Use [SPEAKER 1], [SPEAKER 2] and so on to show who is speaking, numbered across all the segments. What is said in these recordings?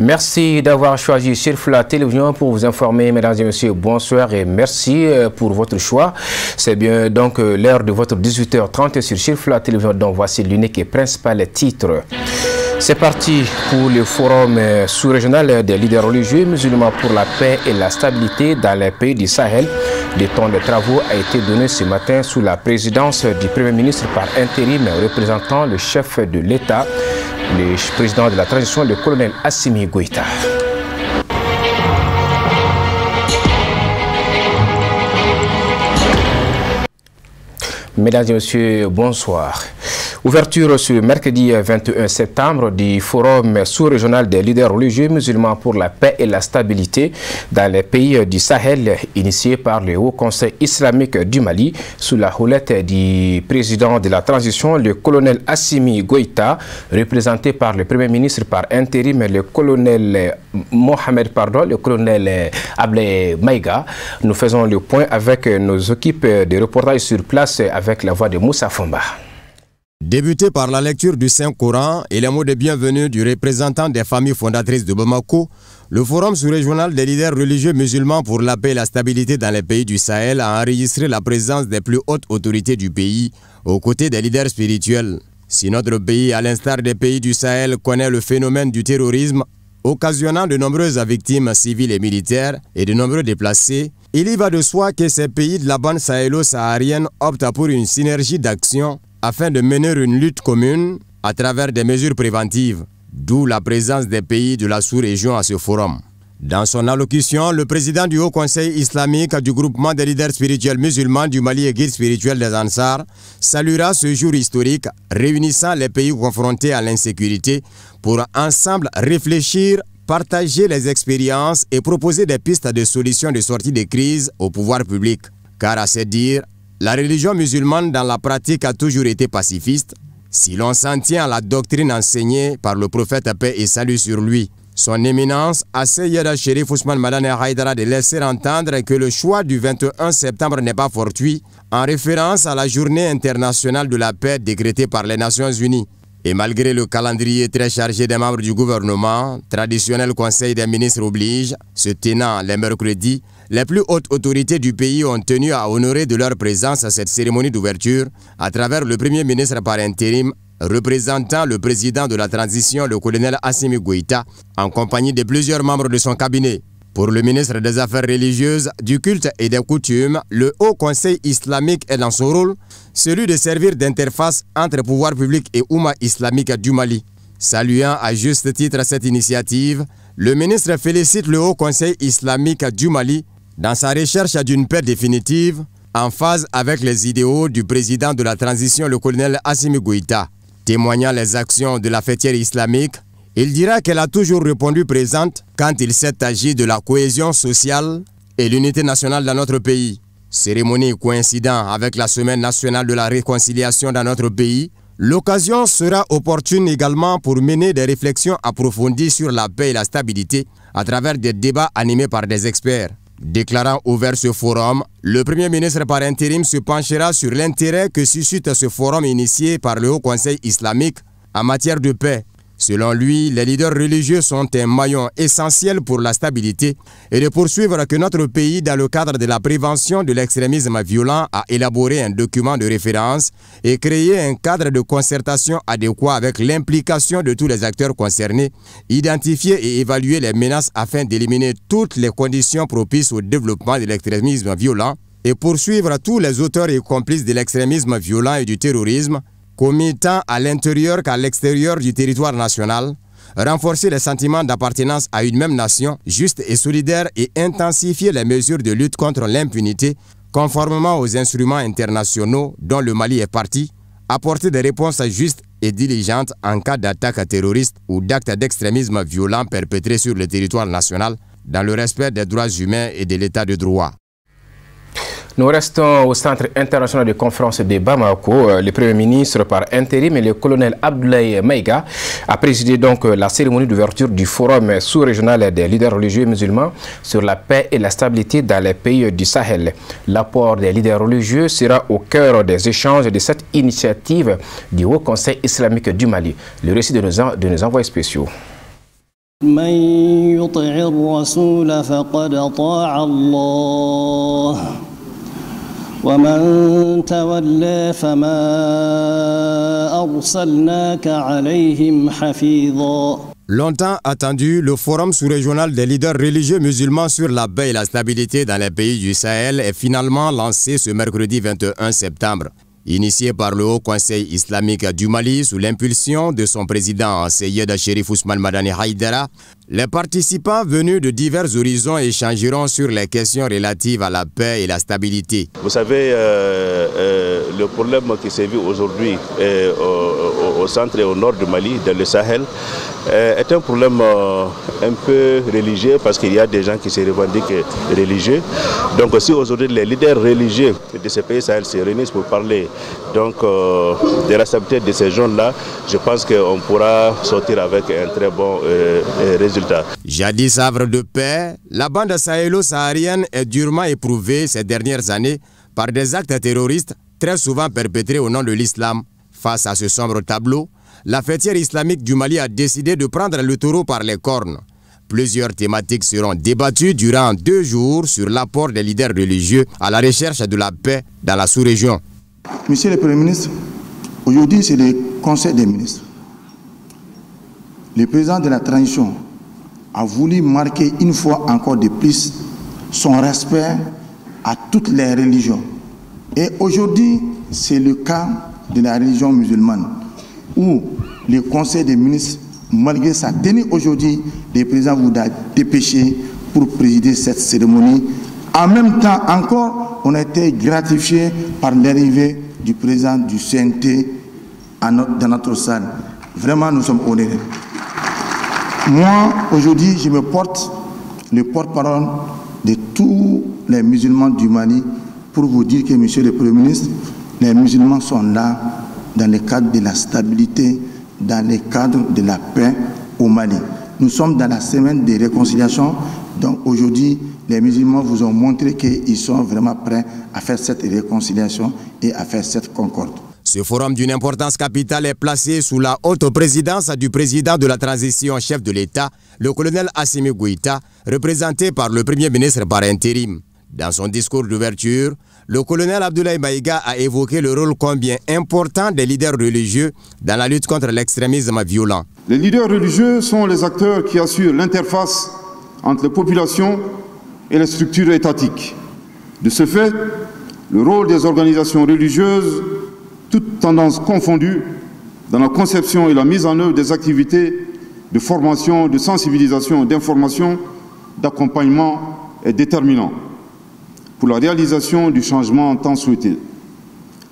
[SPEAKER 1] Merci d'avoir choisi Chérifla Télévision pour vous informer, mesdames et messieurs. Bonsoir et merci pour votre choix. C'est bien donc l'heure de votre 18h30 sur Chérifla Télévision, dont voici l'unique et principal titre. C'est parti pour le forum sous-régional des leaders religieux musulmans pour la paix et la stabilité dans les pays du Sahel. Le temps de travaux a été donné ce matin sous la présidence du Premier ministre par intérim représentant le chef de l'État, le président de la transition, le colonel Assimi Goïta. Mesdames et messieurs, bonsoir. Ouverture ce mercredi 21 septembre du forum sous-régional des leaders religieux musulmans pour la paix et la stabilité dans les pays du Sahel, initié par le Haut Conseil islamique du Mali, sous la houlette du président de la transition, le colonel Assimi Goïta, représenté par le Premier ministre par intérim, le colonel le colonel Ablé Maïga. Nous faisons le point avec nos équipes de reportage sur place avec la voix de Moussa Fomba.
[SPEAKER 2] Débuté par la lecture du Saint-Coran et les mots de bienvenue du représentant des familles fondatrices de Bamako, le Forum sous-régional des leaders religieux musulmans pour la paix et la stabilité dans les pays du Sahel a enregistré la présence des plus hautes autorités du pays aux côtés des leaders spirituels. Si notre pays, à l'instar des pays du Sahel, connaît le phénomène du terrorisme, occasionnant de nombreuses victimes civiles et militaires et de nombreux déplacés, il y va de soi que ces pays de la bande sahélo-saharienne optent pour une synergie d'action afin de mener une lutte commune à travers des mesures préventives, d'où la présence des pays de la sous-région à ce forum. Dans son allocution, le président du Haut Conseil islamique du groupement des leaders spirituels musulmans du Mali et guide spirituel des Ansar saluera ce jour historique réunissant les pays confrontés à l'insécurité pour ensemble réfléchir, partager les expériences et proposer des pistes de solutions de sortie de crise au pouvoir public. Car à se dire, la religion musulmane dans la pratique a toujours été pacifiste, si l'on s'en tient à la doctrine enseignée par le prophète paix et salut sur lui. Son éminence, Asseyeda Chérif Ousmane Madane Haïdara, de laisser entendre que le choix du 21 septembre n'est pas fortuit, en référence à la journée internationale de la paix décrétée par les Nations Unies. Et malgré le calendrier très chargé des membres du gouvernement, traditionnel conseil des ministres oblige, se tenant les mercredis, les plus hautes autorités du pays ont tenu à honorer de leur présence à cette cérémonie d'ouverture à travers le Premier ministre par intérim, représentant le président de la transition, le colonel Assimi Goïta, en compagnie de plusieurs membres de son cabinet. Pour le ministre des Affaires religieuses, du culte et des coutumes, le Haut Conseil islamique est dans son rôle, celui de servir d'interface entre pouvoir public et Oumma islamique du Mali. Saluant à juste titre cette initiative, le ministre félicite le Haut Conseil islamique du Mali dans sa recherche d'une paix définitive, en phase avec les idéaux du président de la transition, le colonel Assimi Goïta. Témoignant les actions de la fêtière islamique, il dira qu'elle a toujours répondu présente quand il s'est agi de la cohésion sociale et l'unité nationale dans notre pays. Cérémonie coïncidant avec la semaine nationale de la réconciliation dans notre pays, l'occasion sera opportune également pour mener des réflexions approfondies sur la paix et la stabilité à travers des débats animés par des experts. Déclarant ouvert ce forum, le Premier ministre par intérim se penchera sur l'intérêt que suscite ce forum initié par le Haut Conseil islamique en matière de paix. Selon lui, les leaders religieux sont un maillon essentiel pour la stabilité et de poursuivre que notre pays, dans le cadre de la prévention de l'extrémisme violent, a élaboré un document de référence et créé un cadre de concertation adéquat avec l'implication de tous les acteurs concernés, identifier et évaluer les menaces afin d'éliminer toutes les conditions propices au développement de l'extrémisme violent et poursuivre tous les auteurs et complices de l'extrémisme violent et du terrorisme, commis tant à l'intérieur qu'à l'extérieur du territoire national, renforcer les sentiments d'appartenance à une même nation juste et solidaire et intensifier les mesures de lutte contre l'impunité conformément aux instruments internationaux dont le Mali est partie, apporter des réponses justes et diligentes en cas d'attaque terroriste ou d'actes d'extrémisme violent perpétrés sur le territoire national dans le respect des droits humains et de l'état de droit.
[SPEAKER 1] Nous restons au Centre international de conférence de Bamako. Le Premier ministre par intérim et le colonel Ablé Maïga a présidé donc la cérémonie d'ouverture du forum sous-régional des leaders religieux musulmans sur la paix et la stabilité dans les pays du Sahel. L'apport des leaders religieux sera au cœur des échanges de cette initiative du Haut Conseil islamique du Mali. Le récit de nos envoyés spéciaux.
[SPEAKER 2] Longtemps attendu, le forum sous-régional des leaders religieux musulmans sur la paix et la stabilité dans les pays du Sahel est finalement lancé ce mercredi 21 septembre. Initié par le Haut Conseil islamique du Mali sous l'impulsion de son président Seyed Cherif Ousmane Madani Haïdara, les participants venus de divers horizons échangeront sur les questions relatives à la paix et la stabilité.
[SPEAKER 3] Vous savez, le problème qui se vit aujourd'hui au centre et au nord du Mali, dans le Sahel, est un problème un peu religieux parce qu'il y a des gens qui se revendiquent religieux. Donc aussi aujourd'hui les leaders religieux de ces pays Sahel se réunissent pour parler donc, de la stabilité de ces zones-là. Je pense qu'on pourra sortir avec un très bon résultat.
[SPEAKER 2] Jadis havre de paix, la bande sahélo-saharienne est durement éprouvée ces dernières années par des actes terroristes très souvent perpétrés au nom de l'islam. Face à ce sombre tableau, la fêtière islamique du Mali a décidé de prendre le taureau par les cornes. Plusieurs thématiques seront débattues durant 2 jours sur l'apport des leaders religieux à la recherche de la paix dans la sous-région.
[SPEAKER 4] Monsieur le Premier ministre, aujourd'hui c'est le Conseil des ministres. Le président de la transition a voulu marquer une fois encore de plus son respect à toutes les religions. Et aujourd'hui, c'est le cas de la religion musulmane, où le Conseil des ministres, malgré sa tenue aujourd'hui, le président vous a dépêché pour présider cette cérémonie. En même temps encore, on a été gratifié par l'arrivée du président du CNT dans notre salle. Vraiment, nous sommes honorés. Moi, aujourd'hui, je me porte le porte-parole de tous les musulmans du Mali pour vous dire que, monsieur le Premier ministre, les musulmans sont là dans le cadre de la stabilité, dans le cadre de la paix au Mali. Nous sommes dans la semaine de réconciliation, donc aujourd'hui, les musulmans vous ont montré qu'ils sont vraiment prêts à faire cette réconciliation et à faire cette concorde.
[SPEAKER 2] Ce forum d'une importance capitale est placé sous la haute présidence du président de la transition chef de l'État, le colonel Assimi Goïta, représenté par le Premier ministre par intérim. Dans son discours d'ouverture, le colonel Abdoulaye Maïga a évoqué le rôle combien important des leaders religieux dans la lutte contre l'extrémisme violent.
[SPEAKER 5] Les leaders religieux sont les acteurs qui assurent l'interface entre les populations et les structures étatiques. De ce fait, le rôle des organisations religieuses, toutes tendances confondues, dans la conception et la mise en œuvre des activités de formation, de sensibilisation, d'information, d'accompagnement est déterminant pour la réalisation du changement tant souhaité.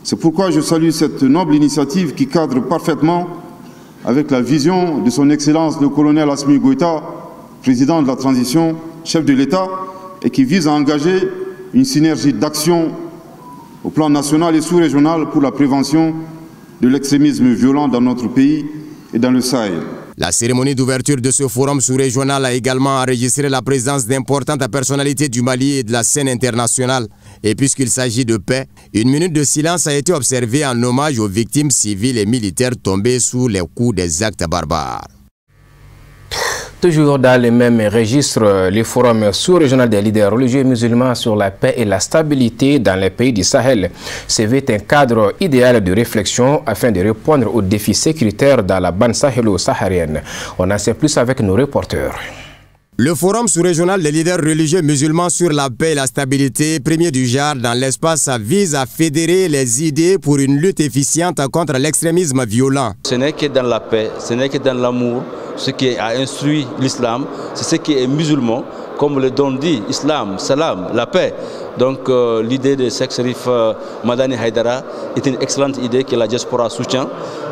[SPEAKER 5] C'est pourquoi je salue cette noble initiative qui cadre parfaitement avec la vision de son Excellence le colonel Assimi Goïta, président de la transition, chef de l'État, et qui vise à engager une synergie d'action au plan national et sous-régional pour la prévention de l'extrémisme violent dans notre pays et dans le Sahel.
[SPEAKER 2] La cérémonie d'ouverture de ce forum sous-régional a également enregistré la présence d'importantes personnalités du Mali et de la scène internationale. Et puisqu'il s'agit de paix, une minute de silence a été observée en hommage aux victimes civiles et militaires tombées sous les coups des actes barbares.
[SPEAKER 1] Toujours dans les mêmes registres, le forum sous-régional des leaders religieux musulmans sur la paix et la stabilité dans les pays du Sahel se veut un cadre idéal de réflexion afin de répondre aux défis sécuritaires dans la bande sahélo-saharienne. On en sait plus avec nos reporters.
[SPEAKER 2] Le forum sous-régional des leaders religieux musulmans sur la paix et la stabilité, premier du genre dans l'espace, vise à fédérer les idées pour une lutte efficiente contre l'extrémisme violent.
[SPEAKER 6] Ce n'est que dans la paix, ce n'est que dans l'amour, ce qui a instruit l'islam, c'est ce qui est musulman, comme le don dit, islam, salam, la paix. Donc l'idée de Cheikh Cherif Madani Haïdara est une excellente idée que la diaspora soutient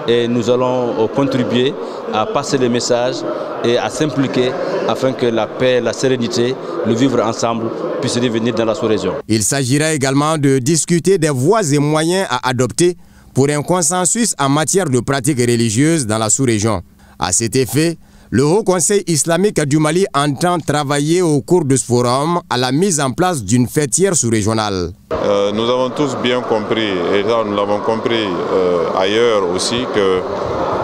[SPEAKER 6] et nous allons contribuer à passer le message et à s'impliquer afin que la paix, la sérénité, le vivre ensemble puisse revenir dans la sous-région. Il
[SPEAKER 2] s'agira également de discuter des voies et moyens à adopter pour un consensus en matière de pratiques religieuses dans la sous-région. À cet effet, le Haut Conseil islamique du Mali entend travailler au cours de ce forum à la mise en place d'une fêtière sous-régionale.
[SPEAKER 7] Nous avons tous bien compris, et là nous l'avons compris ailleurs aussi, que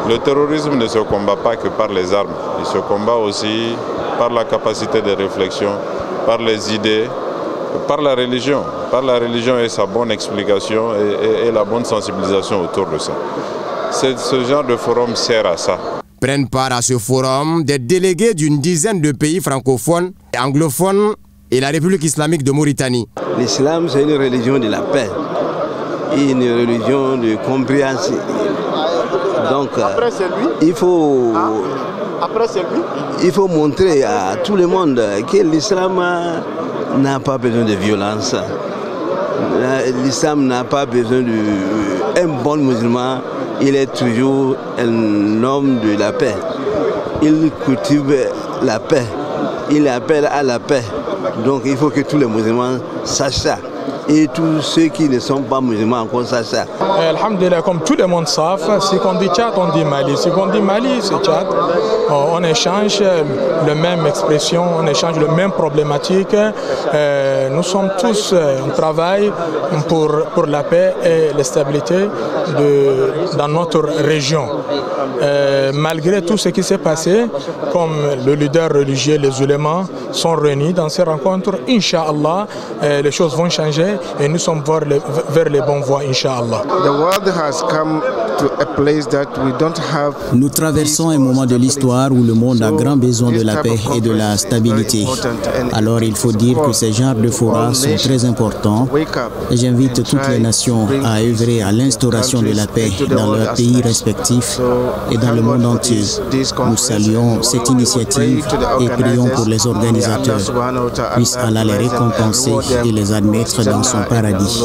[SPEAKER 7] Le terrorisme ne se combat pas que par les armes, il se combat aussi par la capacité de réflexion, par les idées, par la religion et sa bonne explication et la bonne sensibilisation autour de ça. Ce genre de forum sert à ça.
[SPEAKER 2] Prennent part à ce forum des délégués d'une dizaine de pays francophones, anglophones et la République islamique de Mauritanie.
[SPEAKER 8] L'islam, c'est une religion de la paix, une religion de compréhension. Donc, il faut montrer à tout le monde que l'islam n'a pas besoin de violence. L'islam n'a pas besoin d'un bon musulman. Il est toujours un homme de la paix. Il cultive la paix. Il appelle à la paix. Donc il faut que tous les musulmans sachent ça. Et tous ceux qui ne sont pas musulmans encore sachent ça.
[SPEAKER 9] Alhamdulillah, comme tout le monde savent, si on dit Tchad, on dit Mali. Si on dit Mali, c'est Tchad. On échange la même expression, on échange la même problématique. Nous sommes tous, on travaille pour la paix et la stabilité dans notre région. Malgré tout ce qui s'est passé, comme le leader religieux, les ulémas sont réunis dans ces rencontres, Inch'Allah, les choses vont changer et nous sommes vers les bons voies, Inch'Allah.
[SPEAKER 10] Nous traversons un moment de l'histoire où le monde a grand besoin de la paix et de la stabilité. Alors il faut dire que ces genres de forats sont très importants et j'invite toutes les nations à œuvrer à l'instauration de la paix dans leurs pays respectifs et dans le monde entier. Nous saluons cette initiative et prions pour les organisateurs. Puisse Allah les récompenser et les admettre dans son paradis.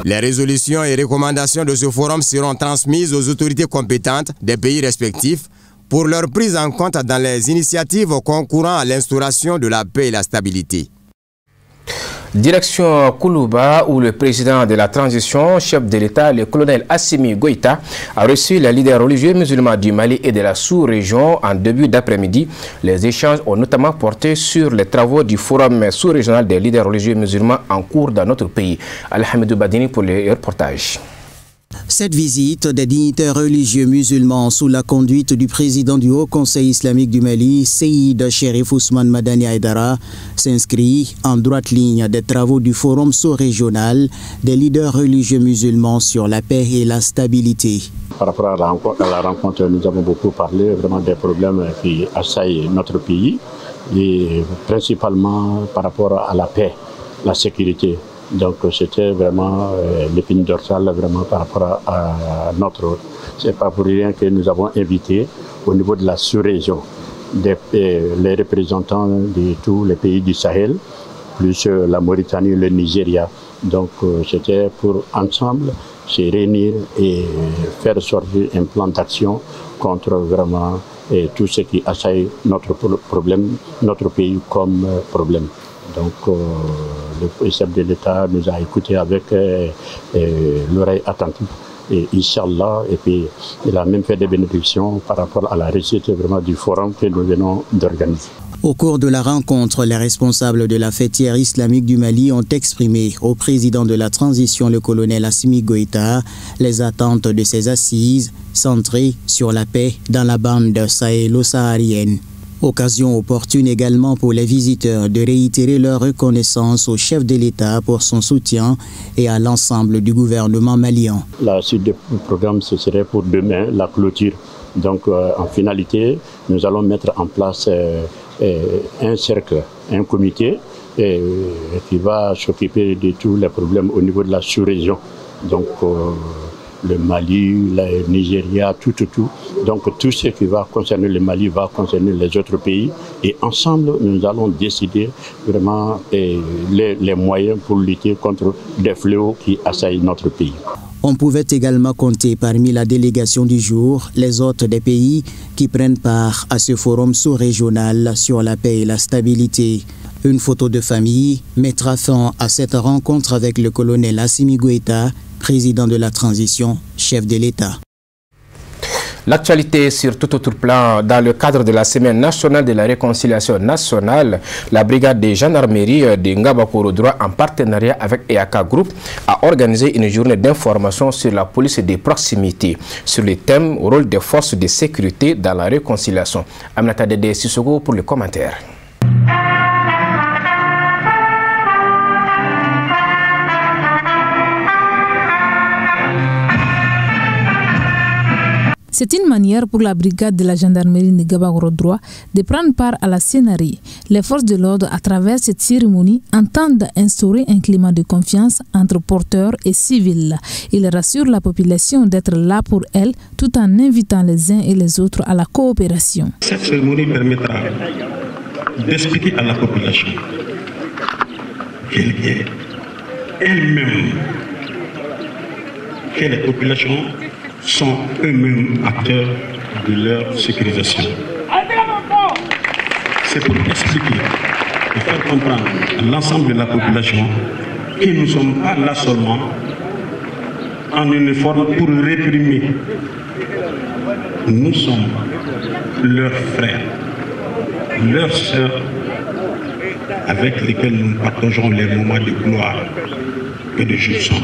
[SPEAKER 2] Les résolutions et recommandations de ce forum seront transmises aux autorités compétentes des pays respectifs pour leur prise en compte dans les initiatives concourant à l'instauration de la paix et la stabilité.
[SPEAKER 1] Direction Koulouba, où le président de la transition, chef de l'État, le colonel Assimi Goïta, a reçu les leaders religieux musulmans du Mali et de la sous-région en début d'après-midi. Les échanges ont notamment porté sur les travaux du forum sous-régional des leaders religieux musulmans en cours dans notre pays. Alhamidou Badini pour le reportage.
[SPEAKER 10] Cette visite des dignitaires religieux musulmans sous la conduite du président du Haut Conseil islamique du Mali, Seyid Cherif Ousmane Madani Aïdara, s'inscrit en droite ligne des travaux du forum sous-régional des leaders religieux musulmans sur la paix et la stabilité.
[SPEAKER 11] Par rapport à la rencontre, nous avons beaucoup parlé vraiment des problèmes qui assaillent notre pays, et principalement par rapport à la paix, la sécurité. Donc c'était vraiment l'épine dorsale vraiment par rapport à notre... C'est pas pour rien que nous avons invité au niveau de la sous-région les représentants de tous les pays du Sahel, plus la Mauritanie et le Nigeria. Donc c'était pour ensemble se réunir et faire sortir un plan d'action contre vraiment tout ce qui assaille notre pays comme problème. Donc le chef de l'État nous a écoutés avec l'oreille attentive. Et Inch'Allah, et puis il a même fait des bénédictions par rapport à la réussite vraiment du forum que nous venons d'organiser.
[SPEAKER 10] Au cours de la rencontre, les responsables de la fêtière islamique du Mali ont exprimé au président de la transition, le colonel Assimi Goïta, les attentes de ces assises centrées sur la paix dans la bande sahélo-saharienne. Occasion opportune également pour les visiteurs de réitérer leur reconnaissance au chef de l'État pour son soutien et à l'ensemble du gouvernement malien.
[SPEAKER 11] La suite du programme, ce serait pour demain, la clôture. Donc en finalité, nous allons mettre en place un cercle, un comité qui va s'occuper de tous les problèmes au niveau de la sous-région. Donc le Mali, le Nigeria, tout. Donc tout ce qui va concerner le Mali va concerner les autres pays. Et ensemble, nous allons décider vraiment les moyens pour lutter contre des fléaux qui assaillent notre pays.
[SPEAKER 10] On pouvait également compter parmi la délégation du jour les hôtes des pays qui prennent part à ce forum sous-régional sur la paix et la stabilité. Une photo de famille mettra fin à cette rencontre avec le colonel Assimi Goïta, président de la transition, chef de l'État.
[SPEAKER 1] L'actualité sur tout autre plan, dans le cadre de la Semaine nationale de la réconciliation nationale, la brigade des gendarmeries de Ngabakoro-Droit, en partenariat avec EAK Group, a organisé une journée d'information sur la police des proximités, sur le thème rôle des forces de sécurité dans la réconciliation. Aminata Dede Sissoko pour le commentaire.
[SPEAKER 12] C'est une manière pour la brigade de la gendarmerie de Ngabakoro-Droit de prendre part à la scénarie. Les forces de l'ordre, à travers cette cérémonie, entendent instaurer un climat de confiance entre porteurs et civils. Ils rassurent la population d'être là pour elle, tout en invitant les uns et les autres à la coopération.
[SPEAKER 13] Cette cérémonie permettra d'expliquer à la population qu'elle est elle-même, que les populations sont eux-mêmes acteurs de leur sécurisation. C'est pour expliquer et faire comprendre à l'ensemble de la population que nous ne sommes pas là seulement en uniforme pour réprimer. Nous sommes leurs frères, leurs sœurs, avec lesquels nous partageons les moments de gloire et de jouissance.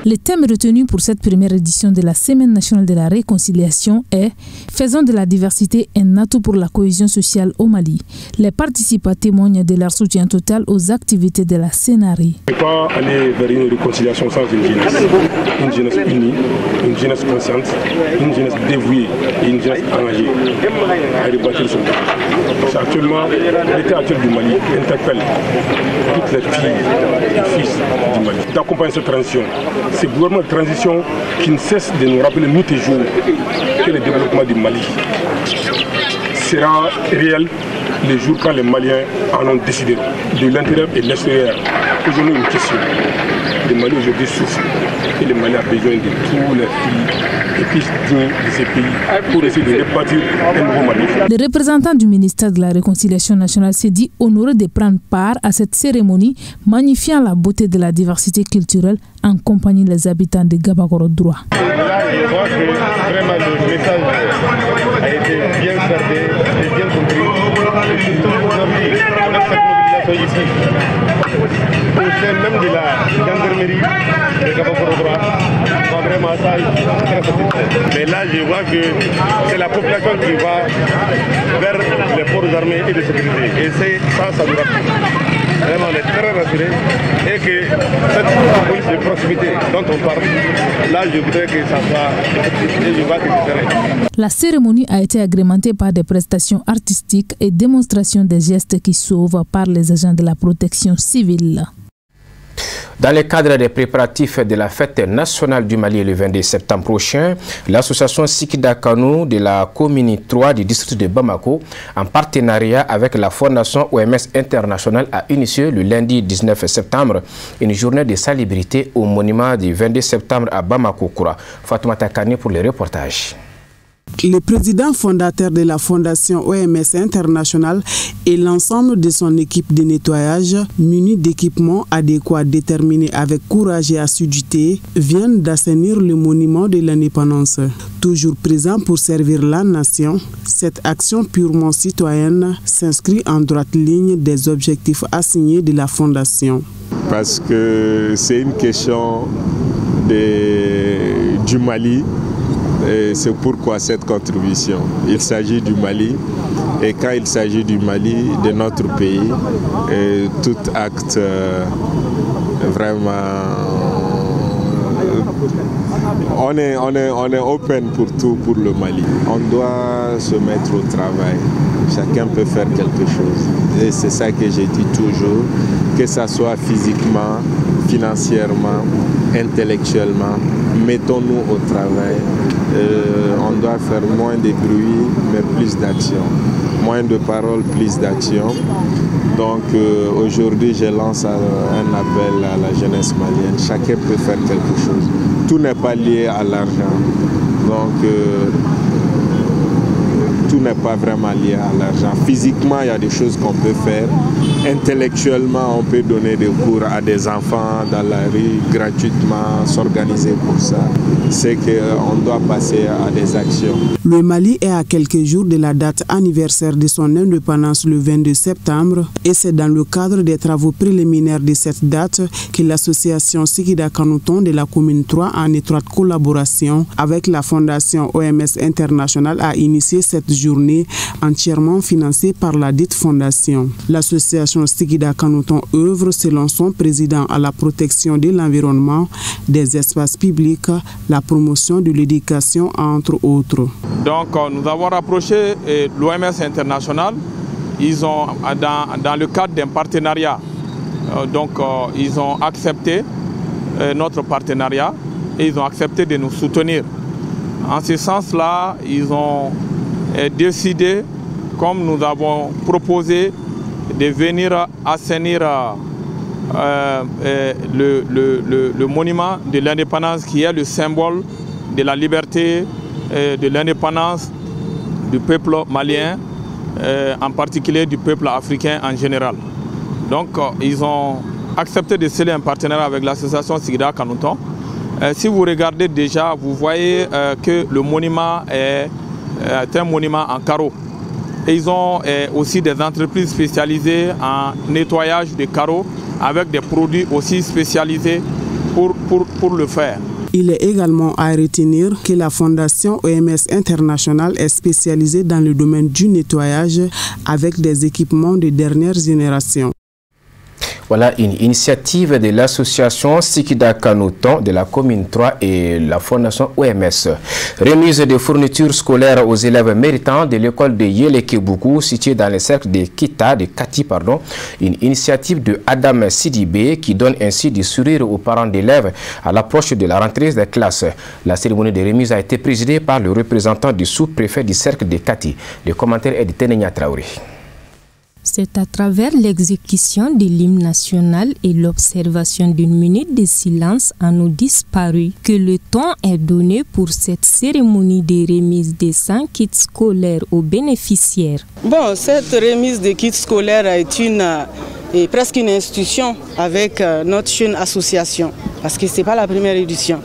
[SPEAKER 12] Le thème retenu pour cette première édition de la Semaine nationale de la réconciliation est « Faisons de la diversité un atout pour la cohésion sociale au Mali ». Les participants témoignent de leur soutien total aux activités de la scénarie.
[SPEAKER 14] On ne peut pas aller vers une réconciliation sans une jeunesse unie, une jeunesse consciente, une jeunesse dévouée et une jeunesse engagée à rebâtir son pays. Actuellement, l'état actuel du Mali interpelle toutes les filles et fils du Mali d'accompagner cette transition. C'est le gouvernement de transition qui ne cesse de nous rappeler nuit et jour que le développement du Mali sera réel les jours quand les Maliens en ont décidé, de l'intérieur et de l'extérieur. Aujourd'hui, une question. Le Mali aujourd'hui souffre et le Mali a besoin de tous les filles et fils de ces pays pour essayer de rebâtir un nouveau Mali.
[SPEAKER 12] Le représentant du ministère de la Réconciliation nationale s'est dit honoré de prendre part à cette cérémonie, magnifiant la beauté de la diversité culturelle en compagnie des habitants de Ngabakoro-Droit.
[SPEAKER 14] Là, je vois que vraiment le message a été bien gardé et bien compris. Et surtout aujourd'hui, avec cette mobilisation ici, au sein même de la gendarmerie de Ngabakoro-Droit, vraiment ça, très satisfait. Mais là, je vois que c'est la population qui va vers les forces armées et de sécurité. Et ça nous rassure. Vraiment, on est très rassurés. Et que cette police de proximité dont on parle, là, je voudrais que ça soit, et je vois que c'est vrai.
[SPEAKER 12] La cérémonie a été agrémentée par des prestations artistiques et démonstrations des gestes qui sauvent par les agents de la protection civile.
[SPEAKER 1] Dans le cadre des préparatifs de la fête nationale du Mali le 22 septembre prochain, l'association Sikida Kano de la commune 3 du district de Bamako, en partenariat avec la fondation OMS International, a initié le lundi 19 septembre une journée de salubrité au monument du 22 septembre à Bamako-Koura. Fatoumata Kane pour le reportage.
[SPEAKER 15] Le président fondateur de la fondation OMS International et l'ensemble de son équipe de nettoyage, munis d'équipements adéquats déterminés avec courage et assiduité, viennent d'assainir le monument de l'indépendance. Toujours présent pour servir la nation, cette action purement citoyenne s'inscrit en droite ligne des objectifs assignés de la fondation.
[SPEAKER 16] Parce que c'est une question du Mali. C'est pourquoi cette contribution. Il s'agit du Mali et quand il s'agit du Mali, de notre pays, tout acte vraiment, on est open pour tout pour le Mali. On doit se mettre au travail. Chacun peut faire quelque chose. Et c'est ça que j'ai dit toujours, que ça soit physiquement, financièrement, intellectuellement, mettons-nous au travail. On doit faire moins de bruit, mais plus d'action. Moins de paroles, plus d'action. Donc aujourd'hui, je lance un appel à la jeunesse malienne. Chacun peut faire quelque chose. Tout n'est pas lié à l'argent. Donc tout n'est pas vraiment lié à l'argent. Physiquement, il y a des choses qu'on peut faire. Intellectuellement, on peut donner des cours à des enfants dans la rue gratuitement, s'organiser pour ça. C'est qu'on doit passer à des actions.
[SPEAKER 15] Le Mali est à quelques jours de la date anniversaire de son indépendance le 22 septembre et c'est dans le cadre des travaux préliminaires de cette date que l'association Sikida Kanouton de la commune 3, en étroite collaboration avec la fondation OMS International, a initié cette journée entièrement financée par la dite fondation. L'association Sikida Kanouton œuvre selon son président à la protection de l'environnement, des espaces publics, la promotion de l'éducation entre autres.
[SPEAKER 9] Donc nous avons rapproché l'OMS International. Ils ont, dans le cadre d'un partenariat, ils ont accepté notre partenariat et ils ont accepté de nous soutenir. En ce sens-là, ils ont décidé, comme nous avons proposé, de venir assainir le monument de l'indépendance qui est le symbole de la liberté, de l'indépendance du peuple malien, en particulier du peuple africain en général. Donc ils ont accepté de sceller un partenariat avec l'association Sikida Kanouton. Si vous regardez déjà, vous voyez que le monument est un monument en carreaux. Et ils ont aussi des entreprises spécialisées en nettoyage de carreaux avec des produits aussi spécialisés pour le faire.
[SPEAKER 15] Il est également à retenir que la fondation OMS International est spécialisée dans le domaine du nettoyage avec des équipements de dernière génération.
[SPEAKER 1] Voilà une initiative de l'association Sikida Kanouton de la commune 3 et la fondation OMS. Remise de fournitures scolaires aux élèves méritants de l'école de Yelekebuku située dans le cercle de Kati. Une initiative de Adam Sidibé qui donne ainsi du sourire aux parents d'élèves à l'approche de la rentrée des classes. La cérémonie de remise a été présidée par le représentant du sous-préfet du cercle de Kati. Le commentaire est de Tenenya Traoré.
[SPEAKER 17] C'est à travers l'exécution de l'hymne national et l'observation d'une minute de silence à nos disparus que le temps est donné pour cette cérémonie de remise des 100 kits scolaires aux bénéficiaires.
[SPEAKER 18] Bon, cette remise de kits scolaires est presque une institution avec notre jeune association parce que ce n'est pas la première édition.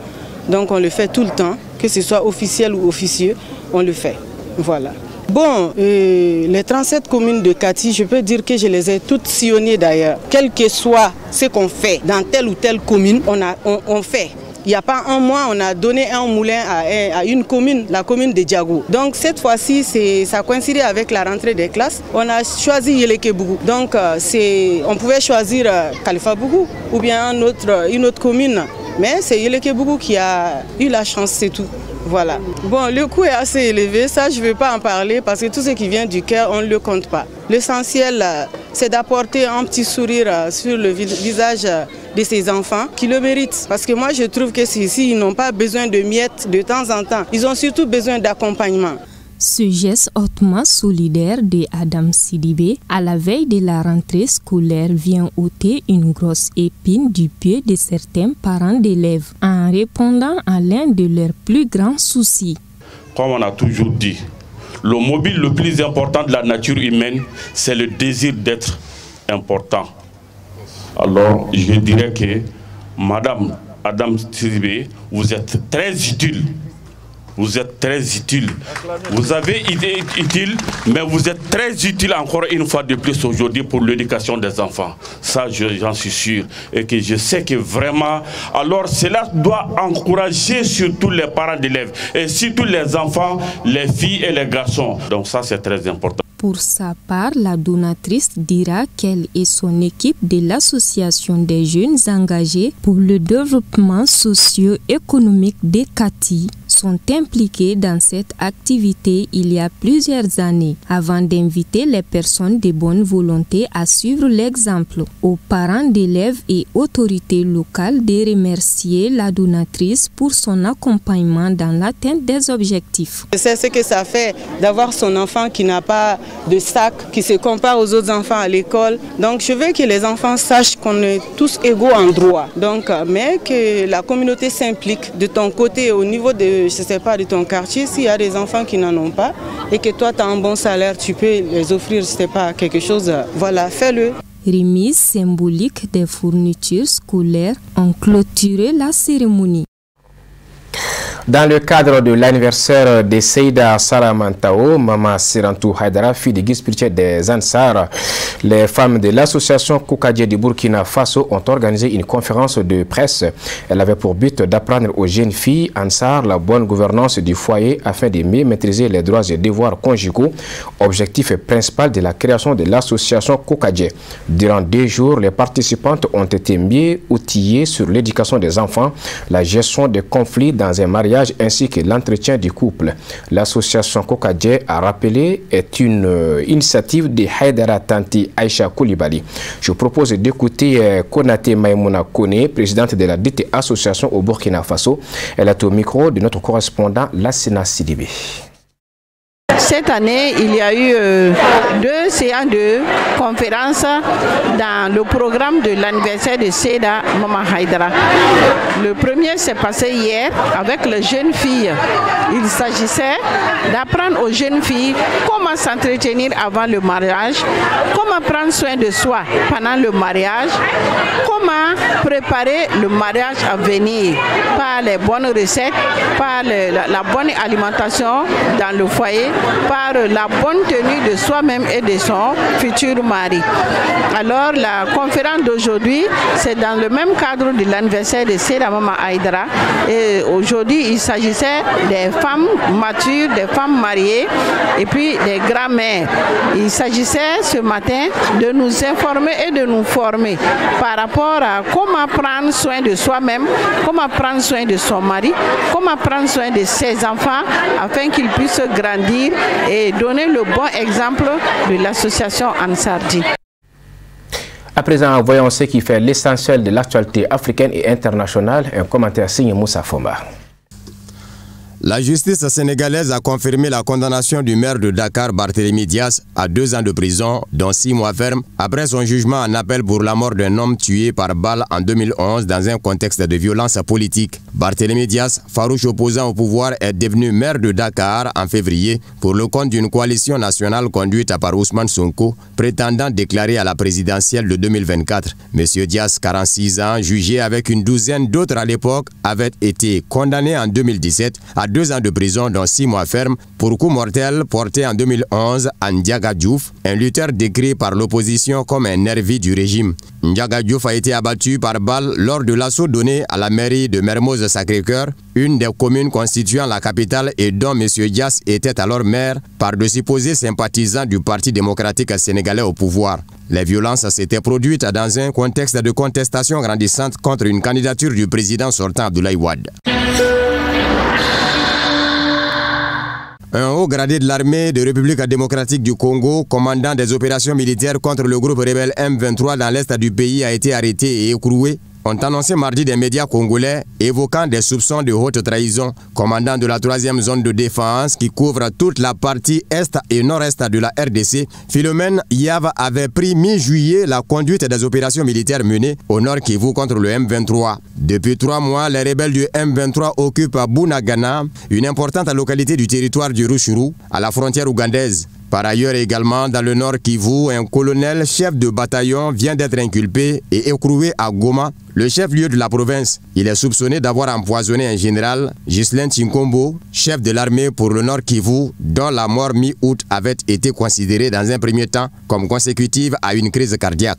[SPEAKER 18] Donc on le fait tout le temps, que ce soit officiel ou officieux, on le fait. Voilà. Bon, les 37 communes de Kati, je peux dire que je les ai toutes sillonnées d'ailleurs. Quel que soit ce qu'on fait dans telle ou telle commune, on fait. Il n'y a pas un mois, on a donné un moulin à une commune, la commune de Diago. Donc cette fois-ci, ça coïncidait avec la rentrée des classes. On a choisi Yelekebuku. Donc on pouvait choisir Kalifabougou ou bien une autre commune. Mais c'est Yelekebuku qui a eu la chance, c'est tout. Voilà. Bon, le coût est assez élevé, ça je ne veux pas en parler parce que tout ce qui vient du cœur, on ne le compte pas. L'essentiel, c'est d'apporter un petit sourire sur le visage de ces enfants qui le méritent. Parce que moi je trouve que ici, ils n'ont pas besoin de miettes de temps en temps, ils ont surtout besoin d'accompagnement.
[SPEAKER 17] Ce geste hautement solidaire de Adam Sidibé à la veille de la rentrée scolaire vient ôter une grosse épine du pied de certains parents d'élèves en répondant à l'un de leurs plus grands soucis.
[SPEAKER 13] Comme on a toujours dit, le mobile le plus important de la nature humaine, c'est le désir d'être important. Alors je dirais que Madame Adam Sidibé, vous êtes très utile. Vous êtes très utile. Vous avez été utile, mais vous êtes très utile encore une fois de plus aujourd'hui pour l'éducation des enfants. Ça, j'en suis sûr. Et que je sais que vraiment, alors cela doit encourager surtout les parents d'élèves. Et surtout les enfants, les filles et les garçons. Donc ça, c'est très important.
[SPEAKER 17] Pour sa part, la donatrice dira qu'elle et son équipe de l'association des jeunes engagés pour le développement socio-économique de Kati sont impliqués dans cette activité il y a plusieurs années avant d'inviter les personnes de bonne volonté à suivre l'exemple. Aux parents d'élèves et autorités locales de remercier la donatrice pour son accompagnement dans l'atteinte des objectifs.
[SPEAKER 18] C'est ce que ça fait d'avoir son enfant qui n'a pas de sac, qui se compare aux autres enfants à l'école. Donc je veux que les enfants sachent qu'on est tous égaux en droit. Donc, mais que la communauté s'implique de ton côté au niveau de je sais pas, de ton quartier, s'il y a des enfants qui n'en ont pas et que toi tu as un bon salaire, tu peux les offrir, je sais pas, quelque chose, voilà, fais-le.
[SPEAKER 17] Remise symbolique des fournitures scolaires ont clôturé la cérémonie.
[SPEAKER 1] Dans le cadre de l'anniversaire de Seyda Salamantao, Mama Sirantou Haidara, fille du guide spirituel des Ansar, les femmes de l'association Kokadje du Burkina Faso ont organisé une conférence de presse. Elle avait pour but d'apprendre aux jeunes filles Ansar la bonne gouvernance du foyer afin de mieux maîtriser les droits et devoirs conjugaux, objectif principal de la création de l'association Kokadje. Durant 2 jours, les participantes ont été mieux outillées sur l'éducation des enfants, la gestion des conflits dans un mariage ainsi que l'entretien du couple. L'association Kokadje, a rappelé, est une initiative de Haidara Tanti Aïcha Koulibaly. Je propose d'écouter Konate Maïmouna Kone, présidente de la dite association au Burkina Faso. Elle est au micro de notre correspondant Lassina Sidibé.
[SPEAKER 19] Cette année, il y a eu 2 séances de conférences dans le programme de l'anniversaire de Seyda Mama Haidara. Le premier s'est passé hier avec les jeunes filles. Il s'agissait d'apprendre aux jeunes filles comment s'entretenir avant le mariage, comment prendre soin de soi pendant le mariage, comment préparer le mariage à venir par les bonnes recettes, par la bonne alimentation dans le foyer, par la bonne tenue de soi-même et de son futur mari. Alors la conférence d'aujourd'hui, c'est dans le même cadre de l'anniversaire de Seyda Mama Haidara. Et aujourd'hui, il s'agissait des femmes matures, des femmes mariées et puis des grands-mères. Il s'agissait ce matin de nous informer et de nous former par rapport à comment prendre soin de soi-même, comment prendre soin de son mari, comment prendre soin de ses enfants afin qu'ils puissent grandir et donner le bon exemple de l'association Ansardi.
[SPEAKER 1] À présent, voyons ce qui fait l'essentiel de l'actualité africaine et internationale. Un commentaire signé Moussa Fomba.
[SPEAKER 2] La justice sénégalaise a confirmé la condamnation du maire de Dakar, Barthélémy Dias, à 2 ans de prison, dont 6 mois ferme, après son jugement en appel pour la mort d'un homme tué par balle en 2011 dans un contexte de violence politique. Barthélémy Dias, farouche opposant au pouvoir, est devenu maire de Dakar en février pour le compte d'une coalition nationale conduite par Ousmane Sonko, prétendant déclarer à la présidentielle de 2024. Monsieur Dias, 46 ans, jugé avec une douzaine d'autres à l'époque, avait été condamné en 2017 à 2 ans de prison, dont 6 mois ferme, pour coup mortel porté en 2011 à Ndiaga Diouf, un lutteur décrit par l'opposition comme un nervi du régime. Ndiaga Diouf a été abattu par balle lors de l'assaut donné à la mairie de Mermoz-Sacré-Cœur, une des communes constituant la capitale et dont M. Dias était alors maire, par de supposés sympathisants du Parti démocratique sénégalais au pouvoir. Les violences s'étaient produites dans un contexte de contestation grandissante contre une candidature du président sortant Abdoulaye Wade. Un haut gradé de l'armée de République démocratique du Congo, commandant des opérations militaires contre le groupe rebelle M23 dans l'est du pays, a été arrêté et écroué, ont annoncé mardi des médias congolais évoquant des soupçons de haute trahison. Commandant de la 3e zone de défense qui couvre toute la partie est et nord-est de la RDC, Philomène Yav avait pris mi-juillet la conduite des opérations militaires menées au nord Kivu contre le M23. Depuis 3 mois, les rebelles du M23 occupent Bunagana, une importante localité du territoire du Rutshuru, à la frontière ougandaise. Par ailleurs également, dans le nord Kivu, un colonel chef de bataillon vient d'être inculpé et écroué à Goma, le chef-lieu de la province. Il est soupçonné d'avoir empoisonné un général, Ghislain Tchinkombo, chef de l'armée pour le nord Kivu, dont la mort mi-août avait été considérée dans un premier temps comme consécutive à une crise cardiaque.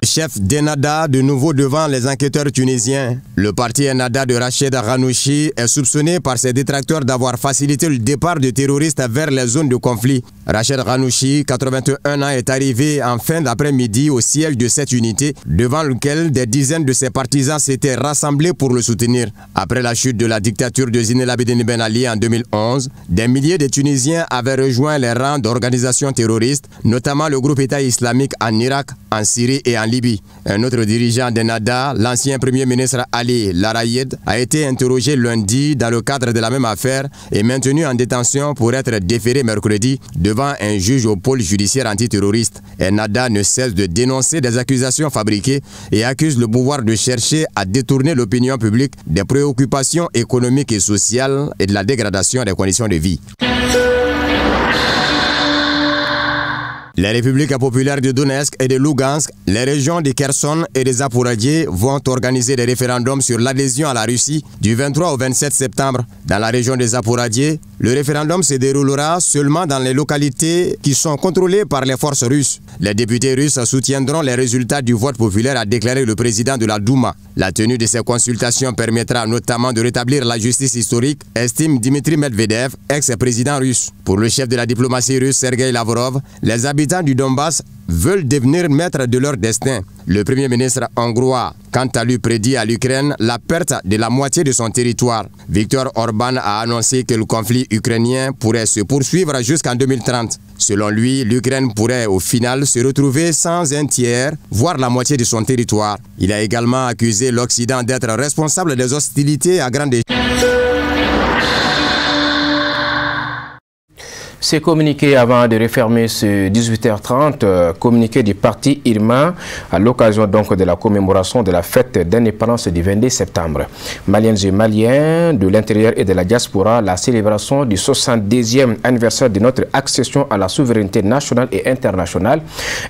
[SPEAKER 2] Chef d'Ennahda, de nouveau devant les enquêteurs tunisiens. Le parti Ennahda de Rached Ghannouchi est soupçonné par ses détracteurs d'avoir facilité le départ de terroristes vers les zones de conflit. Rached Ghannouchi, 81 ans, est arrivé en fin d'après-midi au siège de cette unité, devant lequel des dizaines de ses partisans s'étaient rassemblés pour le soutenir. Après la chute de la dictature de Zine El Abidine Ben Ali en 2011, des milliers de Tunisiens avaient rejoint les rangs d'organisations terroristes, notamment le groupe État islamique en Irak, en Syrie et en Libye. Un autre dirigeant d'Ennahda, l'ancien premier ministre Ali Larayed, a été interrogé lundi dans le cadre de la même affaire et maintenu en détention pour être déféré mercredi devant un juge au pôle judiciaire antiterroriste. Ennahda ne cesse de dénoncer des accusations fabriquées et accuse le pouvoir de chercher à détourner l'opinion publique des préoccupations économiques et sociales et de la dégradation des conditions de vie. Les républiques populaires de Donetsk et de Lugansk, les régions de Kherson et de Zaporijie vont organiser des référendums sur l'adhésion à la Russie du 23 au 27 septembre. Dans la région de Zaporijie, le référendum se déroulera seulement dans les localités qui sont contrôlées par les forces russes. Les députés russes soutiendront les résultats du vote populaire, a déclaré le président de la Douma. La tenue de ces consultations permettra notamment de rétablir la justice historique, estime Dmitry Medvedev, ex-président russe. Pour le chef de la diplomatie russe, Sergei Lavrov, les habitants du Donbass veulent devenir maîtres de leur destin. Le premier ministre hongrois, quant à lui, prédit à l'Ukraine la perte de la moitié de son territoire. Viktor Orban a annoncé que le conflit ukrainien pourrait se poursuivre jusqu'en 2030. Selon lui, l'Ukraine pourrait au final se retrouver sans un tiers, voire la moitié de son territoire. Il a également accusé l'Occident d'être responsable des hostilités à grande échelle.
[SPEAKER 1] C'est communiqué avant de refermer ce 18h30, communiqué du parti IRMA à l'occasion donc de la commémoration de la fête d'indépendance du 22 septembre. Maliennes et Maliens de l'intérieur et de la diaspora, la célébration du 70e anniversaire de notre accession à la souveraineté nationale et internationale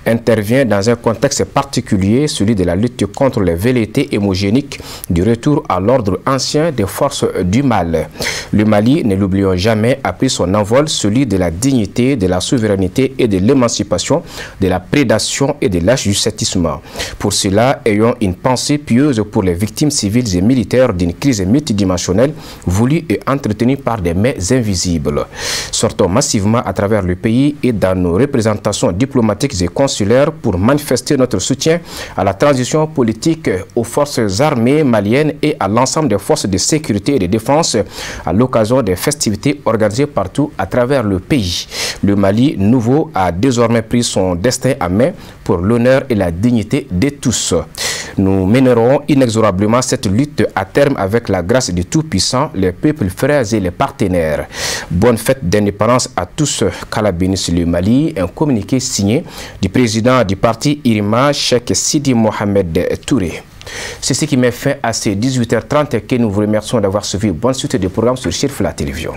[SPEAKER 1] intervient dans un contexte particulier, celui de la lutte contre les velléités hémogéniques du retour à l'ordre ancien des forces du mal. Le Mali, ne l'oublions jamais, a pris son envol, celui de la dignité, de la souveraineté et de l'émancipation, de la prédation et de l'assujettissement. Pour cela, ayons une pensée pieuse pour les victimes civiles et militaires d'une crise multidimensionnelle voulue et entretenue par des mains invisibles. Sortons massivement à travers le pays et dans nos représentations diplomatiques et consulaires pour manifester notre soutien à la transition politique, aux forces armées maliennes et à l'ensemble des forces de sécurité et de défense à l'occasion des festivités organisées partout à travers le pays. Le Mali nouveau a désormais pris son destin à main pour l'honneur et la dignité de tous. Nous mènerons inexorablement cette lutte à terme avec la grâce du Tout-Puissant, les peuples frères et les partenaires. Bonne fête d'indépendance à tous, qu'Allah bénisse le Mali. Un communiqué signé du président du parti IRMA, Cheikh Sidi Mohamed Touré. C'est ce qui met fin à ces 18h30 et que nous vous remercions d'avoir suivi. Bonne suite des programmes sur Chirf la télévision.